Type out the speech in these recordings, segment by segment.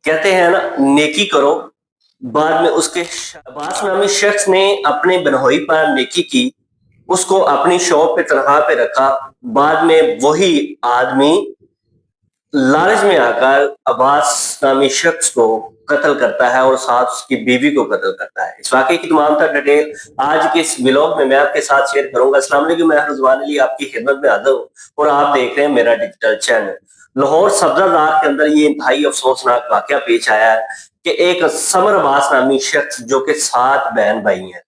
कहते हैं ना, नेकी करो बाद में उसके अब्बास नामी शख्स ने अपने बन्होई पर नेकी की, उसको अपनी शॉप पे तनख्वाह पे रखा। बाद में वही आदमी लालच में आकर अब्बास नामी शख्स को कत्ल करता है और साथ उसकी बीवी को कत्ल करता है। इस वाकये की तमाम तर डिटेल आज के इस व्लॉग में मैं आपके साथ शेयर करूंगा। अस्सलाम वालेकुम, मैं रिजवान अली आपकी खिदमत में हाजिर हूँ और आप देख रहे हैं मेरा डिजिटल चैनल। लाहौर सब्जादार के अंदर ये इंतहाई अफसोसनाक वाकया पेश आया है कि एक समर अब्बास नामी शख्स जो कि 7 बहन भाई हैं,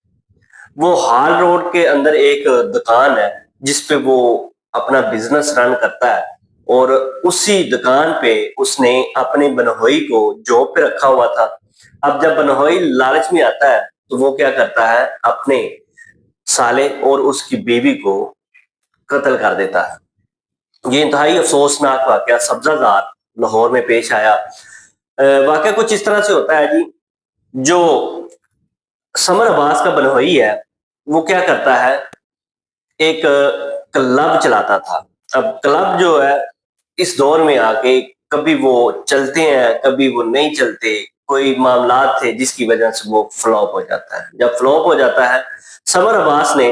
वो हाल रोड के अंदर एक दुकान है जिसपे वो अपना बिजनेस रन करता है और उसी दुकान पे उसने अपने बन्होई को जॉब पे रखा हुआ था। अब जब बन्होई लालच में आता है तो वो क्या करता है, अपने साले और उसकी बीवी को कत्ल कर देता है। ये इंतहाई अफसोसनाक वाकया सब्जादार लाहौर में पेश आया। वाकया कुछ इस तरह से होता है जी, जो समर अब्बास का बन्होई है वो क्या करता है, एक क्लब चलाता था। अब क्लब जो है इस दौर में आके कभी वो चलते हैं कभी वो नहीं चलते, कोई मामलात थे जिसकी वजह से वो फ्लॉप हो जाता है। जब फ्लॉप हो जाता है, समर अब्बास ने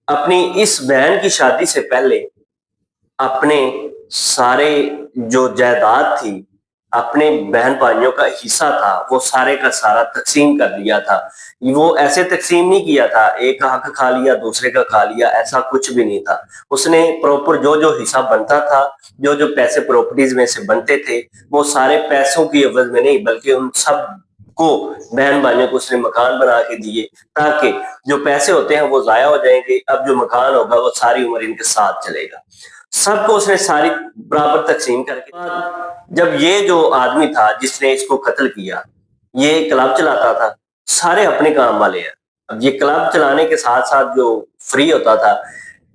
अपनी इस बहन की शादी से पहले अपने सारे जो जायदाद थी, अपने बहन भाइयों का हिस्सा था, वो सारे का सारा तकसीम कर दिया था। वो ऐसे तकसीम नहीं किया था, एक का हक खा लिया दूसरे का खा लिया, ऐसा कुछ भी नहीं था। उसने प्रॉपर जो जो हिस्सा बनता था, जो जो पैसे प्रॉपर्टीज में से बनते थे, वो सारे पैसों की एवज में नहीं बल्कि उन सब को बहन भाइयों को उसने मकान बना के दिए, ताकि जो पैसे होते हैं वो जाया हो जाएंगे, अब जो मकान होगा वो सारी उम्र इनके साथ चलेगा। सबको उसने सारी बराबर तकसीम करके, जब ये जो आदमी था जिसने इसको कत्ल किया, ये क्लब चलाता था, सारे अपने काम वाले हैं। अब ये क्लब चलाने के साथ साथ जो फ्री होता था,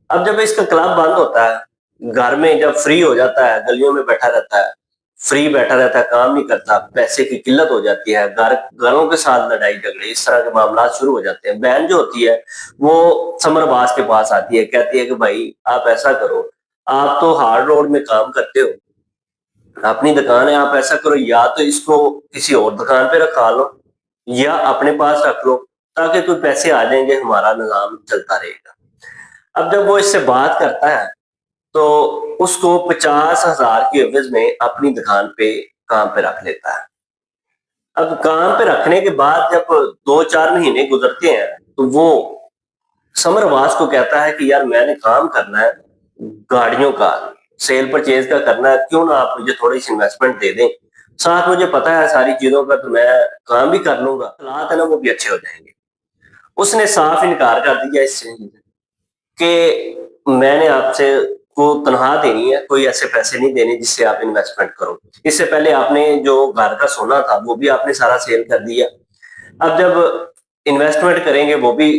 अब जब इसका क्लब बंद होता है, घर में जब फ्री हो जाता है, गलियों में बैठा रहता है, फ्री बैठा रहता है, काम नहीं करता, पैसे की किल्लत हो जाती है, घरों के साथ लड़ाई झगड़े इस तरह के मामला शुरू हो जाते हैं। बहन जो होती है वो समर अब्बास के पास आती है, कहती है कि भाई आप ऐसा करो, आप तो हार्ड रोड में काम करते हो, अपनी दुकान है, आप ऐसा करो या तो इसको किसी और दुकान पे रखा लो या अपने पास रख लो, ताकि कुछ पैसे आ जाएंगे, हमारा निजाम चलता रहेगा। अब जब वो इससे बात करता है तो उसको 50,000 की एवज में अपनी दुकान पे काम पे रख लेता है। अब काम पे रखने के बाद जब 2-4 महीने गुजरते हैं तो वो समर अब्बास को कहता है कि यार मैंने काम करना है, गाड़ियों का सेल परचेज का करना है, क्यों ना आप मुझे थोड़ी सी इन्वेस्टमेंट दे दें, साथ मुझे पता है सारी चीजों का, तो मैं काम भी कर लूंगा, हालात है ना वो भी अच्छे हो जाएंगे। उसने साफ इनकार कर दिया इससे कि मैंने आपसे को तनख्वाह देनी है, कोई ऐसे पैसे नहीं देने जिससे आप इन्वेस्टमेंट करो। इससे पहले आपने जो घर का सोना था वो भी आपने सारा सेल कर दिया। अब जब इन्वेस्टमेंट करेंगे वो भी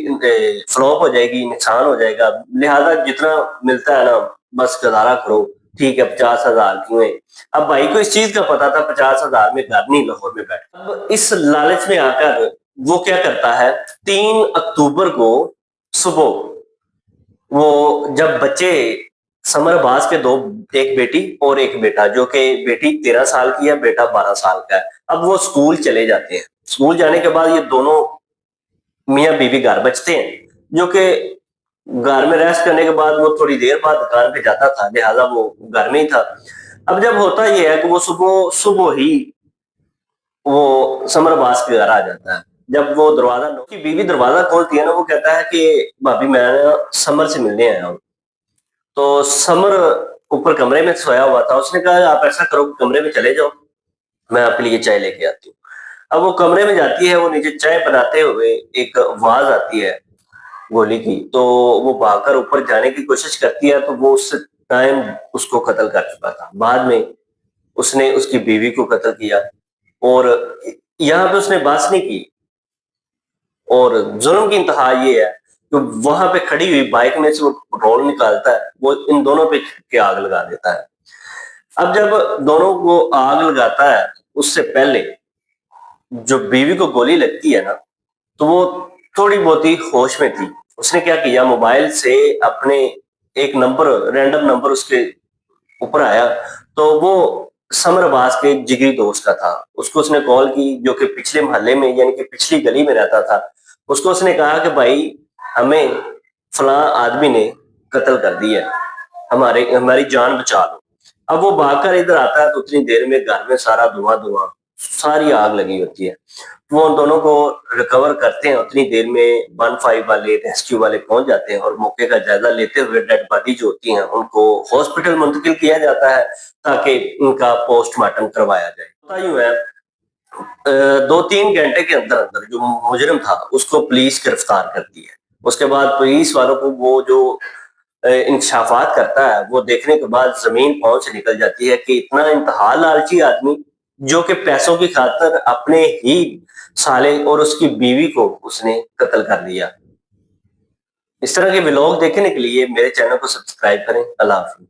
फ्लॉप हो जाएगी, नुकसान हो जाएगा, लिहाजा जितना मिलता है ना बस गुजारा करो, ठीक है 50,000 क्यों है। अब भाई को इस चीज का पता था 50,000 में घर नहीं लाहौर में बैठ, अब इस लालच में आकर वो क्या करता है, 3 अक्टूबर को सुबह वो जब बच्चे समर अब्बास के दो, एक बेटी और एक बेटा, जो कि बेटी 13 साल की है, बेटा 12 साल का है, अब वो स्कूल चले जाते हैं। स्कूल जाने के बाद ये दोनों मियाँ बीवी घर बचते हैं, जो कि घर में रेस्ट करने के बाद वो थोड़ी देर बाद दुकान पे जाता था, लिहाजा वो घर में ही था। अब जब होता ये है कि वो सुबह सुबह ही वो समर अब्बास के घर आ जाता है। जब वो दरवाजा, उसकी बीवी दरवाजा खोलती है ना, वो कहता है कि भाभी मैं ना समर से मिलने आया हूँ। तो समर ऊपर कमरे में सोया हुआ था, उसने कहा आप ऐसा करो कमरे में चले जाओ, मैं आपके लिए चाय लेके आती हूँ। अब वो कमरे में जाती है, वो नीचे चाय बनाते हुए एक आवाज आती है गोली की, तो वो भागकर ऊपर जाने की कोशिश करती है, तो वो उस टाइम उसको कत्ल कर चुका था। बाद में उसने उसकी बीवी को कत्ल किया और यहाँ पे उसने बस नहीं की, और जुल्म की इंतहा ये है कि वहां पे खड़ी हुई बाइक में से वो पेट्रोल निकालता है, वो इन दोनों पे के आग लगा देता है। अब जब दोनों को आग लगाता है, उससे पहले जो बीवी को गोली लगती है ना, तो वो थोड़ी बहुत ही होश में थी। उसने क्या किया, मोबाइल से अपने एक नंबर, रैंडम नंबर उसके ऊपर आया, तो वो समर अब्बास के जिगरी दोस्त का था। उसको उसने कॉल की, जो कि पिछले मोहल्ले में यानी कि पिछली गली में रहता था। उसको उसने कहा कि भाई हमें फलां आदमी ने कत्ल कर दिया, हमारी जान बचा लो। अब वो भागकर इधर आता है तो उतनी देर में घर में सारा धुआं-धुआं, सारी आग लगी होती है। वो उन दोनों को रिकवर करते हैं, उतनी देर में 15 वाले, रेस्क्यू वाले पहुंच जाते हैं और मौके का जायजा लेते हुए डेड बॉडी जो होती हैं उनको हॉस्पिटल मुंतकिल किया जाता है ताकि उनका पोस्टमार्टम करवाया जाए। होता यूं है, 2-3 घंटे के अंदर अंदर जो मुजरिम था उसको पुलिस गिरफ्तार करती है। उसके बाद पुलिस वालों को वो जो इंकशाफात करता है, वो देखने के बाद जमीन पांव से निकल जाती है कि इतना इंतहा लालची आदमी, जो कि पैसों की खातिर अपने ही साले और उसकी बीवी को उसने कत्ल कर दिया। इस तरह के व्लॉग देखने के लिए मेरे चैनल को सब्सक्राइब करें। अल्लाह हाफिज।